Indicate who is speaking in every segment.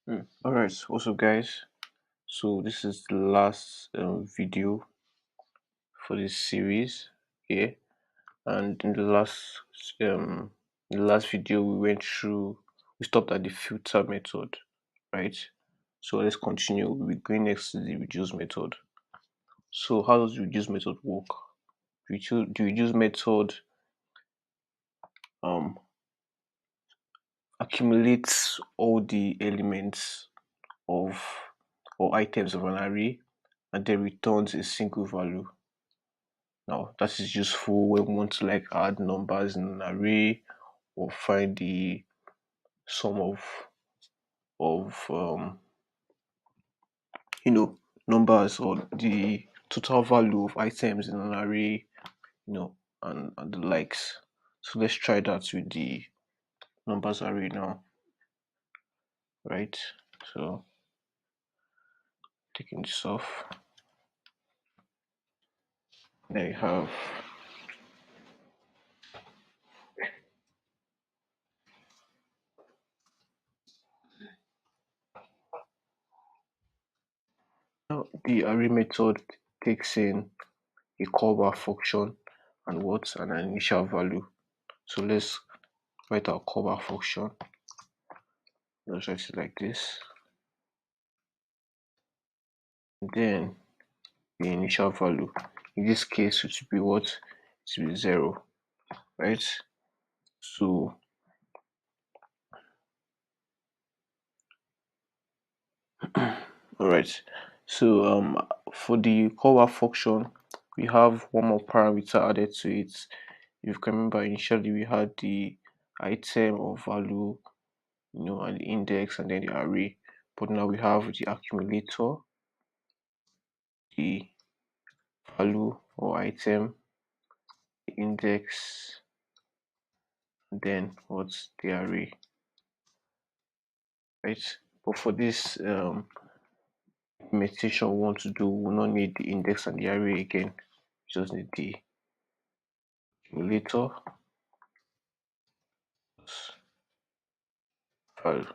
Speaker 1: All right, what's up, guys? So this is the last video for this series here, and um, in the last video we stopped at the filter method, right? So let's continue. We'll be going next to the reduce method. So how does the reduce method work? The reduce method um accumulates all the elements of or items of an array and then returns a single value. Now that is useful when we want to like add numbers in an array or find the sum of you know numbers or the total value of items in an array, and the likes. So let's try that with the numbers array now, right? So taking this off, there you have now the array method takes in a callback function and what an initial value. So let's write our callback function. Let's write it like this. And then the initial value. In this case, it should be what? It should be 0, right? So, all right. So, for the callback function, we have one more parameter added to it. If you can remember, initially we had the item or value, and the index, and then the array. But now we have the accumulator, the value or item, the index, and then what's the array, right? But for this implementation we want to do, we will not need the index and the array again. We just need the accumulator plus value.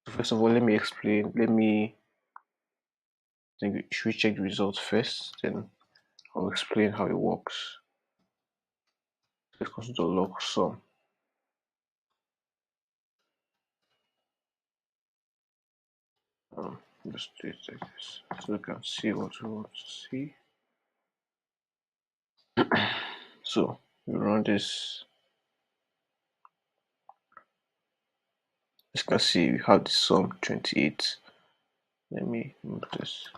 Speaker 1: So first of all, let me explain. Should we check the results first? Then I'll explain how it works. Let's consider log sum. Just do it like this so we can see what we want to see. So we run this. As you can see, we have the sum 28. Let me move this.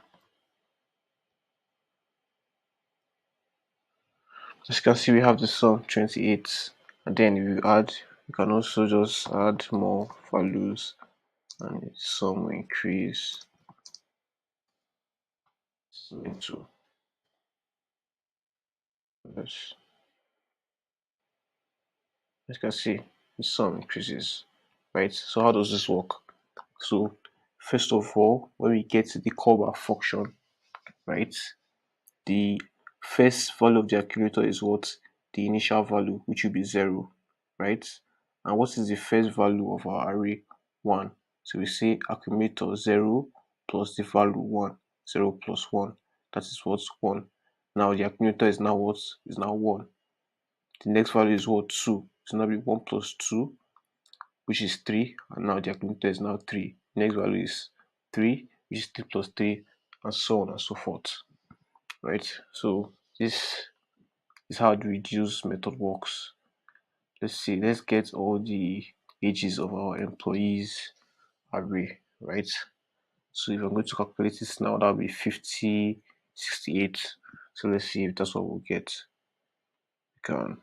Speaker 1: As you can see, we have the sum 28, and then if you add, you can also just add more values, and the sum will increase into this. As you can see, the sum increases, right? So how does this work? So first of all, when we get to the callback function, right, the first value of the accumulator is what? The initial value, which will be 0, right? And what is the first value of our array? 1. So we say accumulator 0 plus the value 1. 0 plus 1. That is what's 1. Now the accumulator is now what? Is now 1. The next value is what? 2. So now be 1 plus 2, which is 3. And now the accumulator is now 3. The next value is 3, which is 3 plus 3, and so on and so forth. Right? So this is how the reduce method works. Let's get all the ages of our employees array, right? So if I'm going to calculate this now, that'll be 50, 68. So let's see if that's what we'll get. We can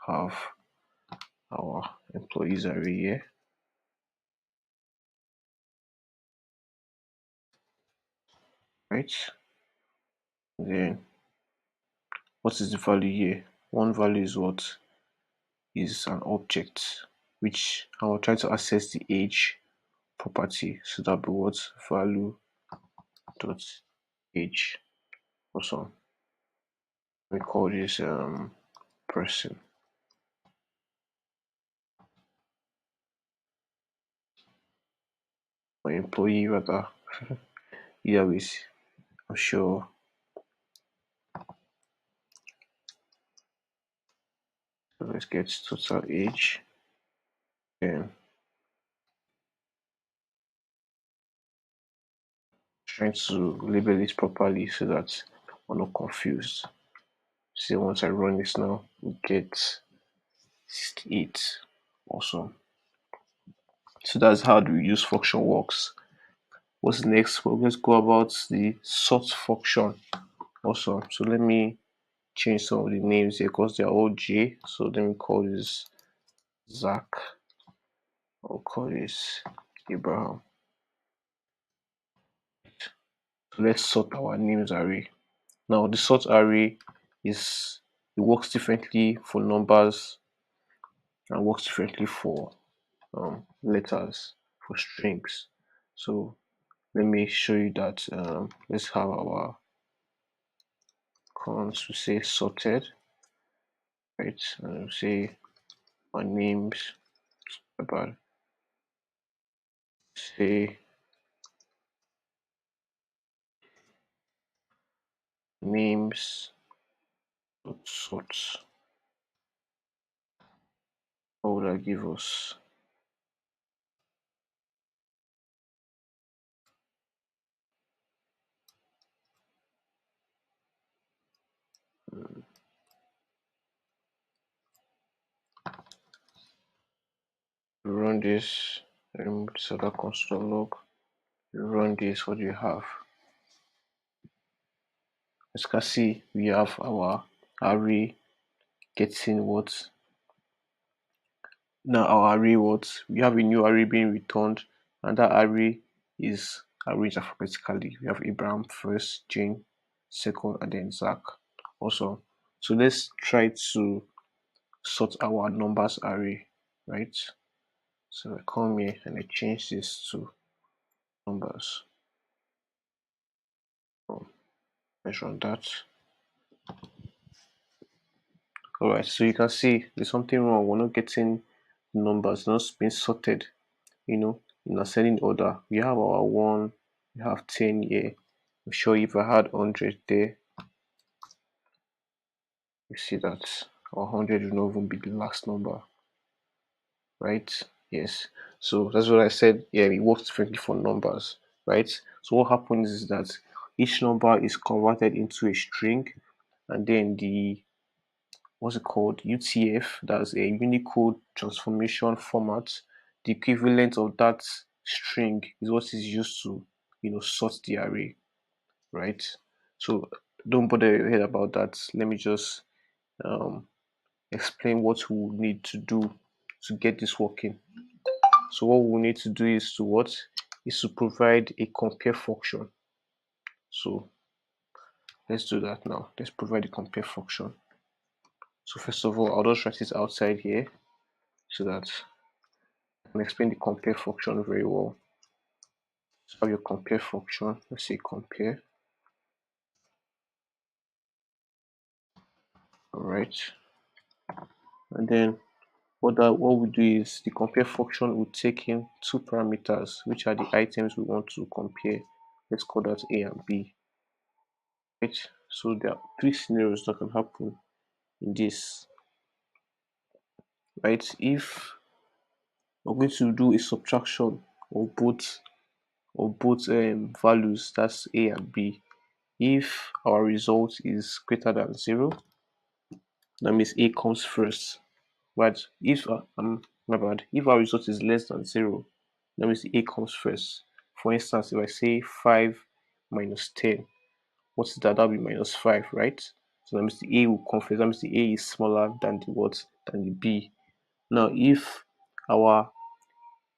Speaker 1: have our employees array here. Right? Then what is the value here? One value is what? Is an object, which I will try to access the age property. So that'll be what? Value dot age. Also, we call this person. or employee rather. Either ways, I'm sure. So let's get total age and trying to label it properly so that we're not confused. See, once I run this now, we get 68. Awesome. So that's how the reduce function works. What's next? We're going to go about the sort function. Awesome. So let me change some of the names here because they're all J. So let me call this Zach. I'll call this Abraham. So let's sort our names array. Now the sort array it works differently for numbers and works differently for letters, for strings. So let me show you that. Let's have our cons to say sorted, right? And say my names about say names sorts. What would that give us? Run this, remove this other console log. Run this, what do you have? As you can see, we have our array getting what? Now our array what? We have a new array being returned, and that array is arranged alphabetically. We have Abraham first, Jane second, and then Zach. Also, so let's try to sort our numbers array, right? So I come here and I change this to numbers. Oh, let's run that. Alright, so you can see there's something wrong. We're not getting numbers, not being sorted, in ascending order. We have our 1, we have 10 here. I'm sure if I had 100 there, you see that our 100 will not even be the last number, right? Yes. So that's what I said. Yeah, it works differently for numbers, right? So what happens is that each number is converted into a string, and then the what's it called? UTF, that's a Unicode transformation format. The equivalent of that string is what is used to, sort the array, right? So don't bother your head about that. Let me just um, explain what we need to do to get this working. So what we need to do is to what? Is to provide a compare function. So let's do that now. Let's provide a compare function. So first of all, I'll just write it outside here so that I can explain the compare function very well. So have your compare function. Let's say compare. Alright. And then what we do is the compare function will take in two parameters, which are the items we want to compare. Let's call that A and B. Right? So there are three scenarios that can happen in this. Right? If we're going to do a subtraction of both values, that's A and B. If our result is greater than 0, that means A comes first. But if my bad, if our result is less than 0, that means A comes first. For instance, if I say 5 minus 10, what's that? That'll be minus 5, right? So that means the A will come first. That means the A is smaller than the what? Than the B. Now, if our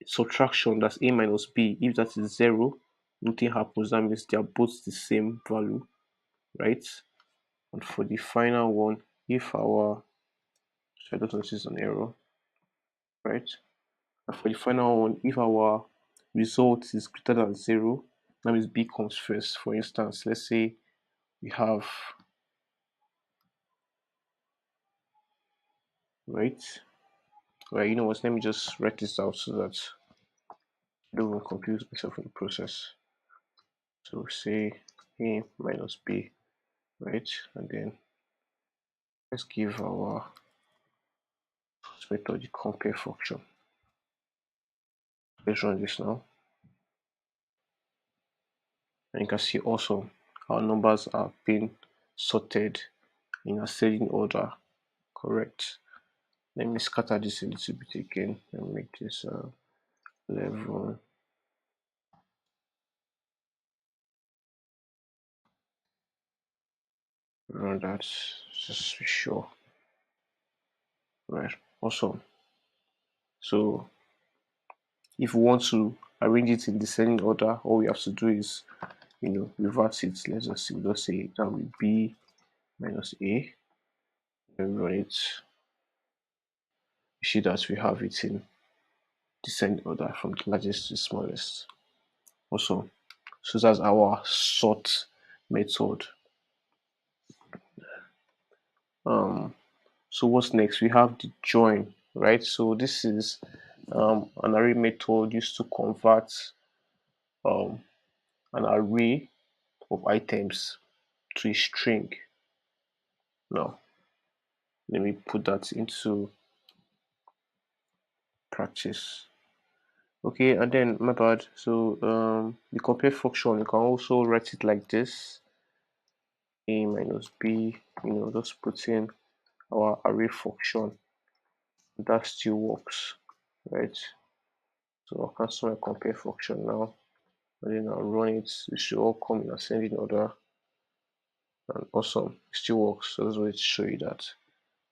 Speaker 1: subtraction, that's A minus B, if that is 0, nothing happens. That means they are both the same value, right? And for the final one, if our so I don't notice an error, right? And for the final one, if our result is greater than 0, that means B comes first. For instance, let's say we have, right? Right, you know what? Let me just write this out so that don't want to confuse myself in the process. So say A minus B, right? And then let's give our method the compare function. Let's run this now. And you can see also our numbers are being sorted in ascending order. Correct. Let me scatter this a little bit again and make this 11. Run that just to be sure. Right. Awesome. So if we want to arrange it in descending order, all we have to do is, reverse it. Let's just see. Let's say that will be minus A. Then run it. You see that we have it in descending order from the largest to the smallest. Also, so that's our sort method. So what's next? We have the join, right? So this is an array method used to convert um, an array of items to a string. Now, let me put that into practice. Okay, and then my bad. So the compare function, you can also write it like this: a minus b. Just put in our array function. That still works, right? So I'll cancel my compare function now, and then I'll run it. It should all come in ascending order, and awesome, it still works. So that's way to show you that.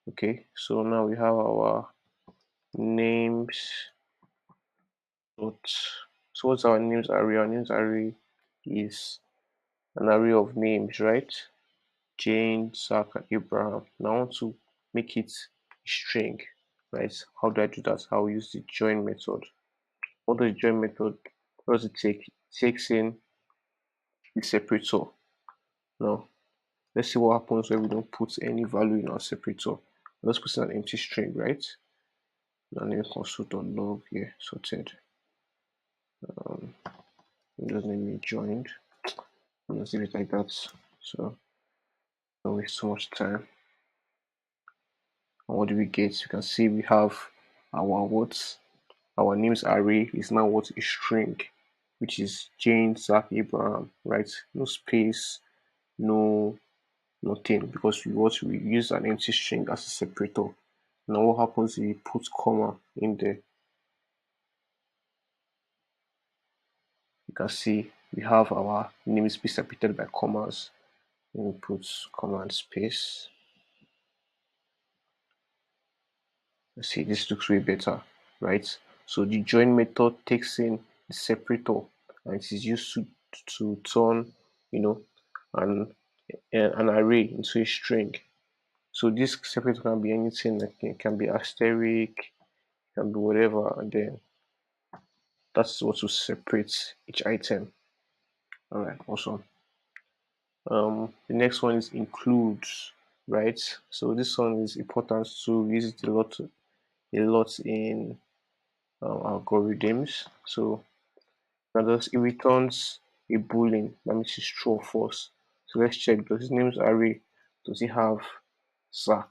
Speaker 1: Okay, so now we have our names. So what's our names array? Our names array is an array of names, right? Jane, Zach, and Abraham. Now I want to make it a string, right? How do I do that? I'll use the join method. What does the join method, what does it take? It takes in the separator. Now let's see what happens when we don't put any value in our separator. Let's put in an empty string, right? Now name console.log here sorted. Just name me joined. I'm gonna leave it like that. So don't waste so much time. And what do we get? You can see we have our what? Our names array is now what? A string, which is Jane, Zach, Abraham, right? No space, no nothing, because we use an empty string as a separator. Now what happens if you put comma in there? You can see we have our names be separated by commas. Let me put comma and space. Let's see, this looks way better, right? So the join method takes in the separator and it is used to turn, you know, an an array into a string. So this separator can be anything, like it can be asterisk, can be whatever, and then that's what will separate each item. All right, awesome. The next one is includes, right? So this one is important to use it a lot in algorithms. So it returns a boolean, that means it's true or false. So let's check, does his name's array, does he have Zach?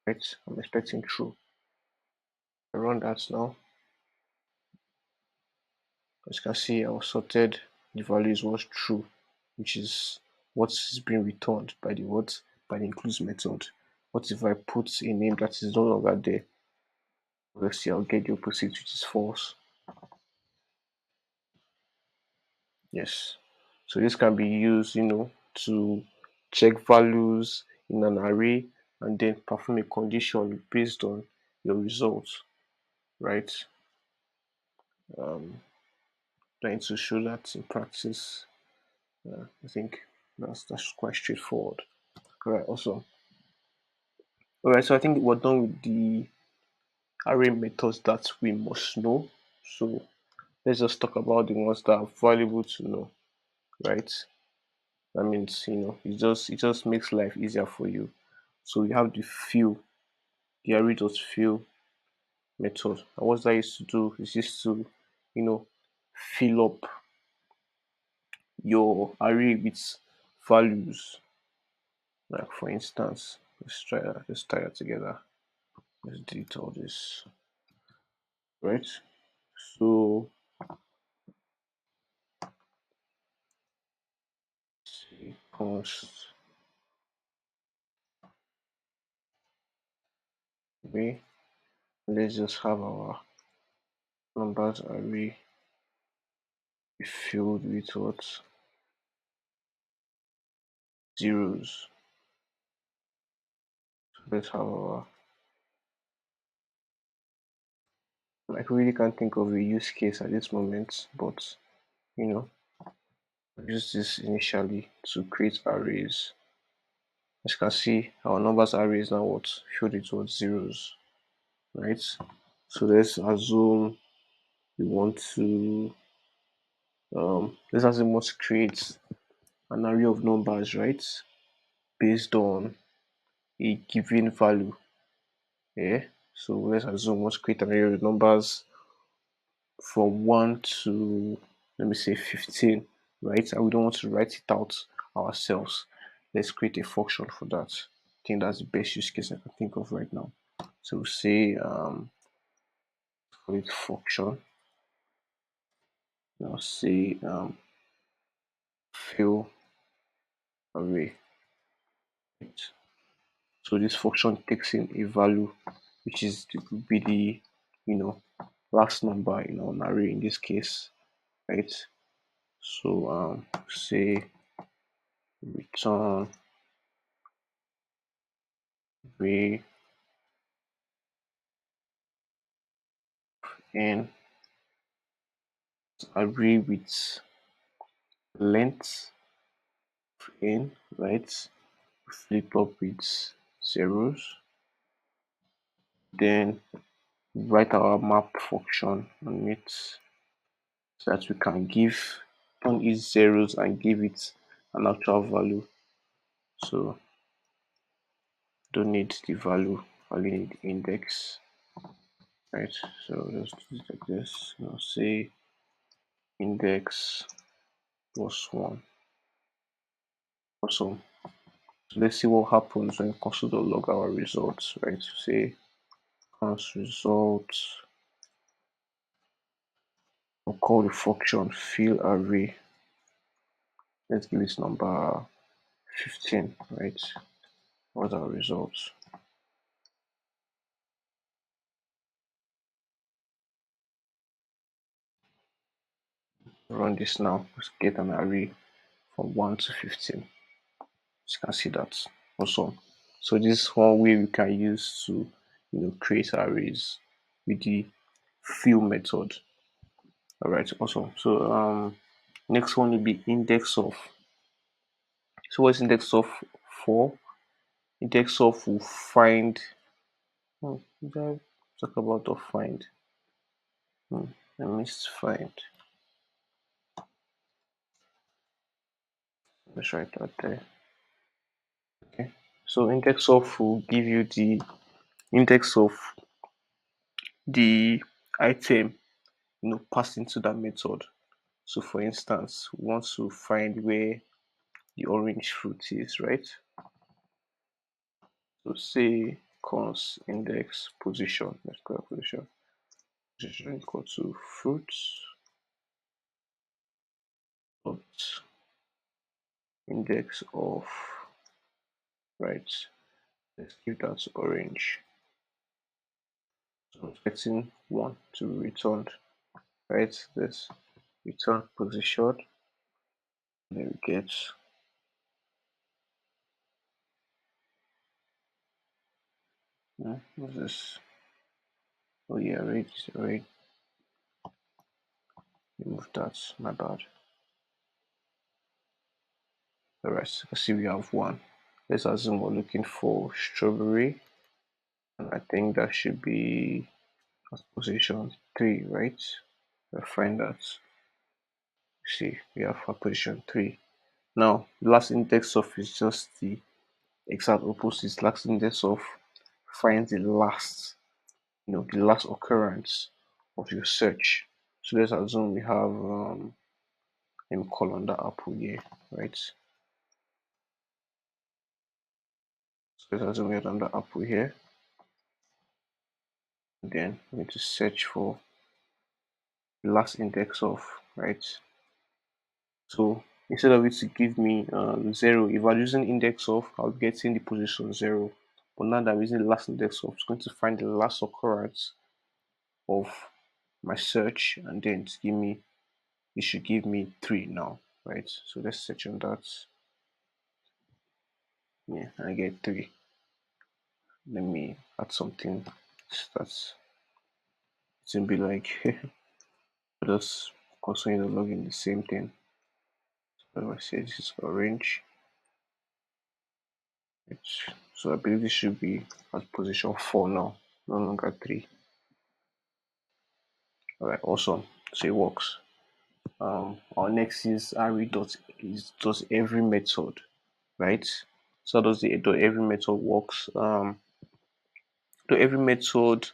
Speaker 1: Right? I'm expecting true. I run that now. As you can see, our sorted the values was true, which is what is being returned by the includes method. What if I put a name that is no longer there? Let's see, I'll get the opposite, which is false. Yes. So this can be used, to check values in an array and then perform a condition based on your results, right? Trying to show that in practice, I think that's quite straightforward. All right, awesome. All right, so I think we're done with the array methods that we must know. So let's just talk about the ones that are valuable to know, right? That means it just makes life easier for you. So you have the fill, the array.fill method. And what that used to do is just to, you know, fill up your array with values. Like for instance, let's try that together. Let's delete all this, right? So see const array. Let's just have our numbers array filled with what? Zeros. So let's have our, I really can't think of a use case at this moment, but you know, use this initially to create arrays. As you can see, our numbers array is now what? Filled with what? Zeros, right? So let's assume we want to let's assume we want to create an array of numbers, right? Based on a given value. Yeah. So let's assume we want to create an array of numbers from 1 to, let me say, 15, right? And we don't want to write it out ourselves. Let's create a function for that. I think that's the best use case I can think of right now. So we'll say create function. Now say fill array. Right? So this function takes in a value which is be the last number in an array in this case, right? So say return array and array with length in, right? Flip up with zeros, then write our map function on it so that we can give turn each zeros and give it an actual value. So don't need the value, only need the index, right? So let's do it like this. Now say index plus 1. Awesome. So let's see what happens when console.log our results, right? So say const results. We'll call the function fill array. Let's give it number 15, right? What's our results? Run this now. Let's get an array from 1 to 15. You can see that. Awesome. So this is one way we can use to create arrays with the fill method. All right, awesome. So next one will be index of. So what's index of for? Index of will find. Did I talk about the find? I missed find. Let's write that there. Okay. So index of will give you the index of the item passed into that method. So for instance, we want to find where the orange fruit is, right? So say const index position. Let's call it position equal to fruits dot index of, right? Let's give that orange. So I'm expecting 1 to be returned, right? This return position. Then we get what's this? Oh yeah, right, right. Remove that, my bad. Alright, I see we have 1. Let's assume we're looking for strawberry. And I think that should be position 3, right? We'll find that. See, we have our position 3. Now, the last index of is just the exact opposite. Last index of finds the last, the last occurrence of your search. So let's assume we have let me call on that apple here, right? So let's assume we have another apple here. And then we need to search for the last index of, right? So instead of it to give me 0, if I'm using index of, I'll be getting the position 0. But now that I'm using the last index of, it's going to find the last occurrence of my search, and then to give me, it should give me 3 now, right? So let's search on that. Yeah, I get 3. Let me add something that's to be like just constantly logging the same thing. So I say this is orange. So I believe this should be at position 4 now, no longer 3. Alright, awesome. So it works. Our next is array dot is does every method, right? So does the dot every method works. So every method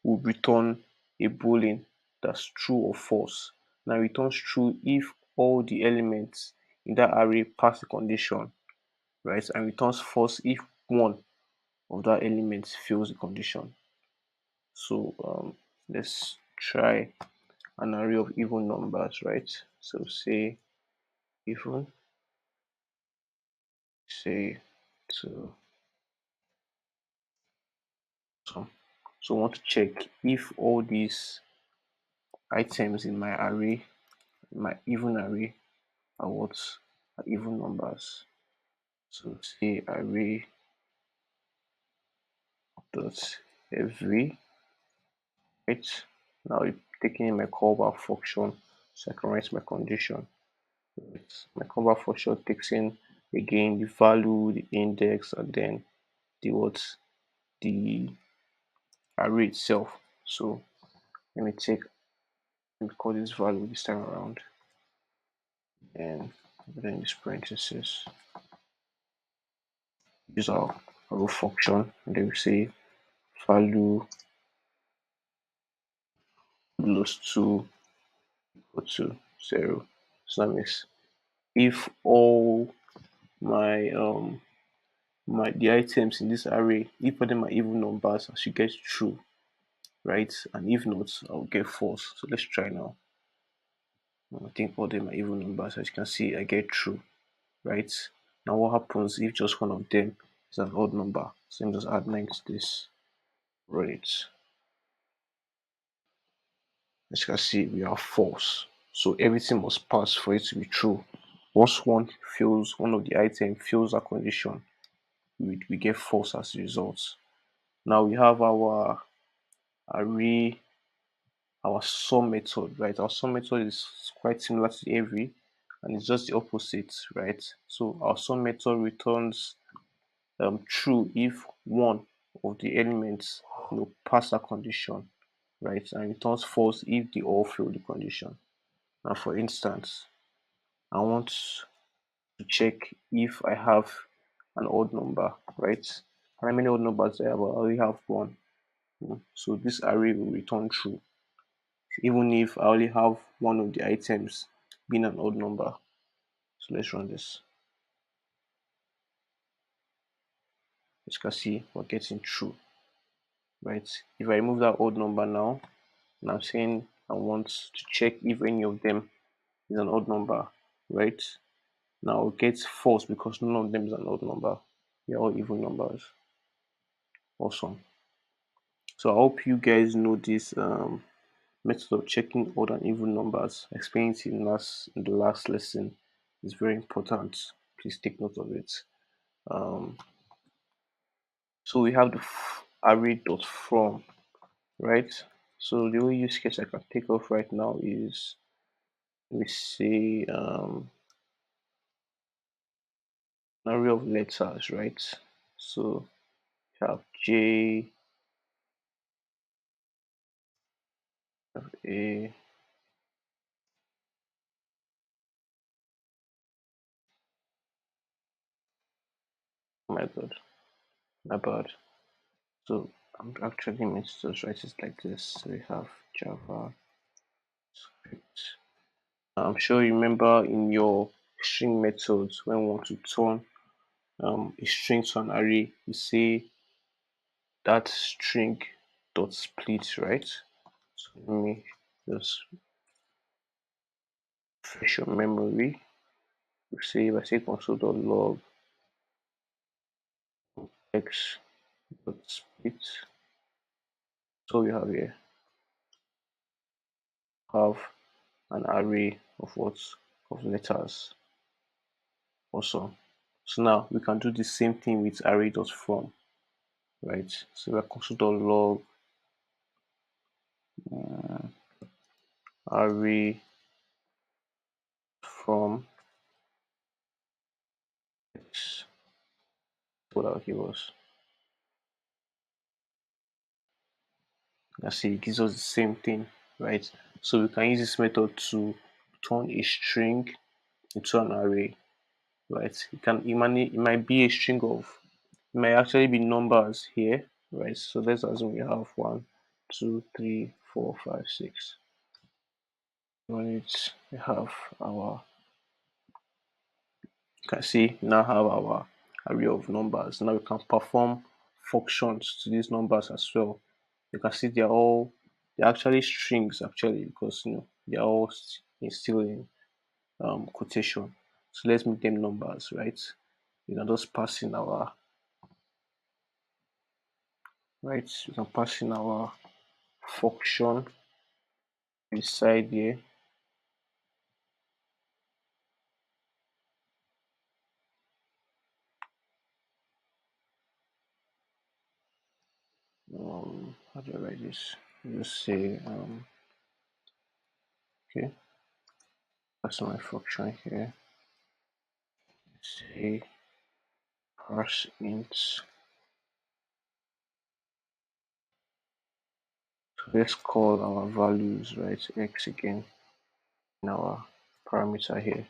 Speaker 1: will return a boolean that's true or false. Now returns true if all the elements in that array pass the condition, right? And returns false if one of that element fails the condition. So let's try an array of even numbers, right? So say even, say to some. So I want to check if all these items in my array, my even array, are what are even numbers. So say array dot every, right? Now it's taking in my callback function, so I can write my condition. Right? My callback function takes in again the value, the index, and then the what the array itself. So let me take let me call this value this time around, and then this parenthesis use our row function, and then we say value equals to equal to 0. So that means if all my the items in this array, if all them are even numbers, I should get true, right? And if not, I'll get false. So let's try now. I think all them are even numbers. As you can see, I get true, right? Now what happens if just one of them is an odd number? So I'm just add 9 to this, right? As you can see, we are false. So everything must pass for it to be true. Once one of the item fails that condition, we get false as a result. Now we have our array, our sum method, right? Our sum method is quite similar to every, and it's just the opposite, right? So our sum method returns true if one of the elements pass that condition, right? And returns false if they all fail the condition. Now, for instance, I want to check if I have an odd number, right? How many odd numbers I have? I only have one. So this array will return true, even if I only have one of the items being an odd number. So let's run this. As you can see, we're getting true, right? If I remove that odd number now, and I'm saying I want to check if any of them is an odd number, right? Now it gets false because none of them is an odd number. They're all even numbers. Awesome. So I hope you guys know this method of checking odd and even numbers. I explained it in the last lesson. It's very important. Please take note of it. Um, so we have the array.from, right? So the only use case I can take off right now is, let me say, an array of letters, right? So we have J, have A, oh my god, my bad. So I'm actually meant to just write it like this. So we have Java I'm sure you remember in your string methods when we want to turn a string to an array, you say that string dot split, right? So let me just refresh your memory. We say if I say console dot log x dot split, so we have here have an array of what, of letters. Awesome. So now we can do the same thing with array dot from, right? So we're console dot log array from x. What that will give us. Let's see, it gives us the same thing, right? So we can use this method to turn a string into an array, right? It might be a string of, it might actually be numbers here, right? So let's assume we have 1, 2, 3, 4, 5, 6. We have our, you can see we now have our array of numbers. Now we can perform functions to these numbers as well. You can see they're actually strings actually, because they're all still in quotation. So let's make them numbers, right? You can just pass in our, right? You can pass in our function beside here. How do I write this? Just say okay, that's my function here. Say parse int. So let's call our values, right? X again in our parameter here.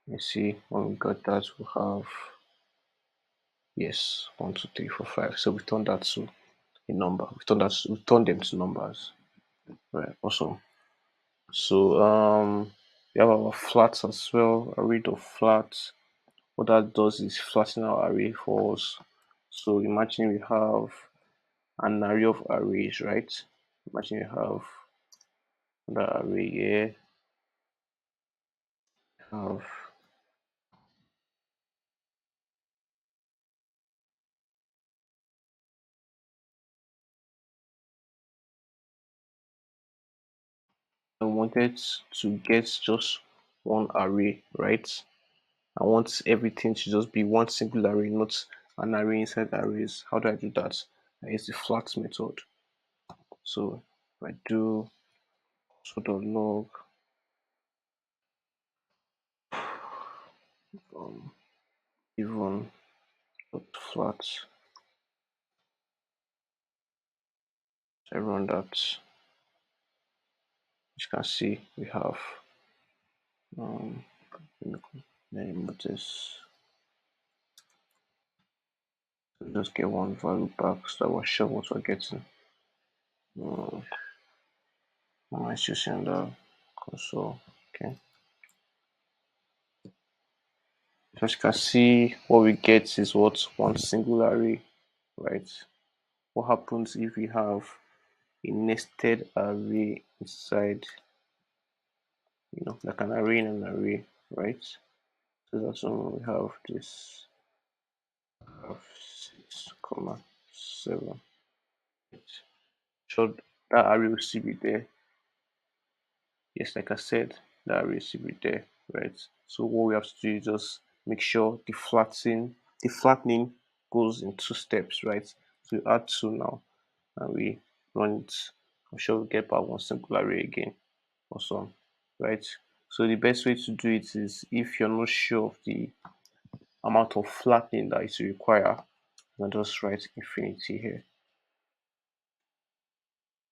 Speaker 1: You see when we got that, we have, yes, 1, 2, 3, 4, 5. So we turn that to a number. We turn them to numbers. Right, awesome. So we have our flats as well, array of flats. What that does is flatten our array for us. So imagine we have an array of arrays, right? Imagine you have the array here, have I wanted to get just one array, right? I want everything to just be one single array, not an array inside arrays. How do I do that? I use the flat method. So if I do log um, even flat, so I run that, as you can see we have name this, so just get one value back so that we're sure what we're getting. Am I choosing the console? Okay. As you can see, what we get is what, one single array, right? What happens if we have a nested array inside, like an array in an array, right? So that's when we have this, have 6, comma 7. So that array will still be there. Yes, like I said, that array will still be there, right? So what we have to do is just make sure the flattening goes in 2 steps, right? So we add 2 now and we run it. I'm sure we'll get back one simple array again. Awesome, right? So the best way to do it is, if you're not sure of the amount of flattening that it require, you can just write infinity here.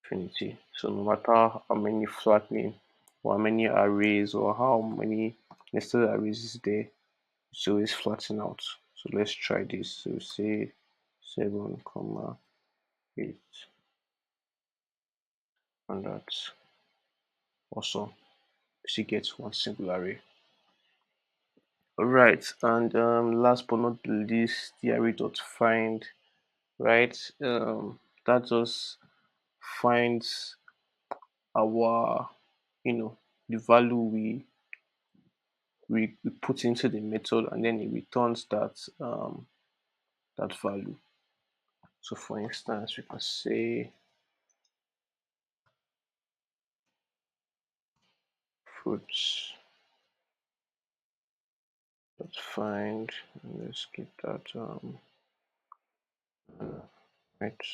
Speaker 1: Infinity. So no matter how many flattening or how many arrays or how many nested arrays is there, it's always flatten out. So let's try this. So say 7, comma 8, and that's awesome. still get one single array. Alright, and last but not least, the array dot find, right? That just finds our, you know, the value we put into the method, and then it returns that value. So for instance, we can say fruits dot find, and let's keep that right.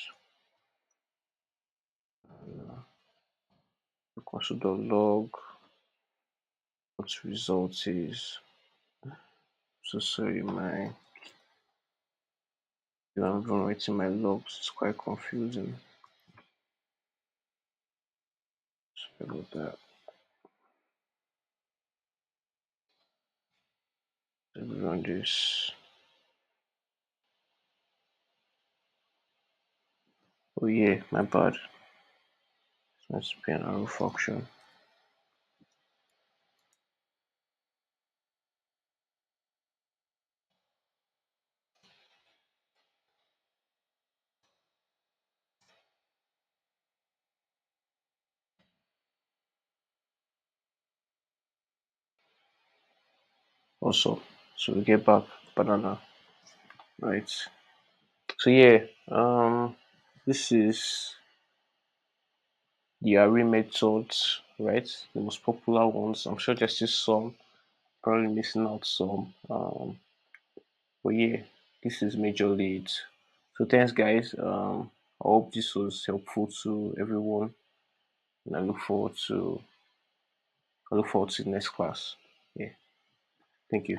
Speaker 1: Equals to the log. What result is, so sorry, I'm even writing my logs, it's quite confusing. Sorry about that. Let me run this. Oh yeah, my bad. Let's be an arrow function. Also, so we get back banana, right? So yeah, this is the array methods, right? The most popular ones. I'm sure there's still some, probably missing out some. But yeah, this is majorly it. So thanks guys. I hope this was helpful to everyone, and I look forward to the next class. Yeah, thank you.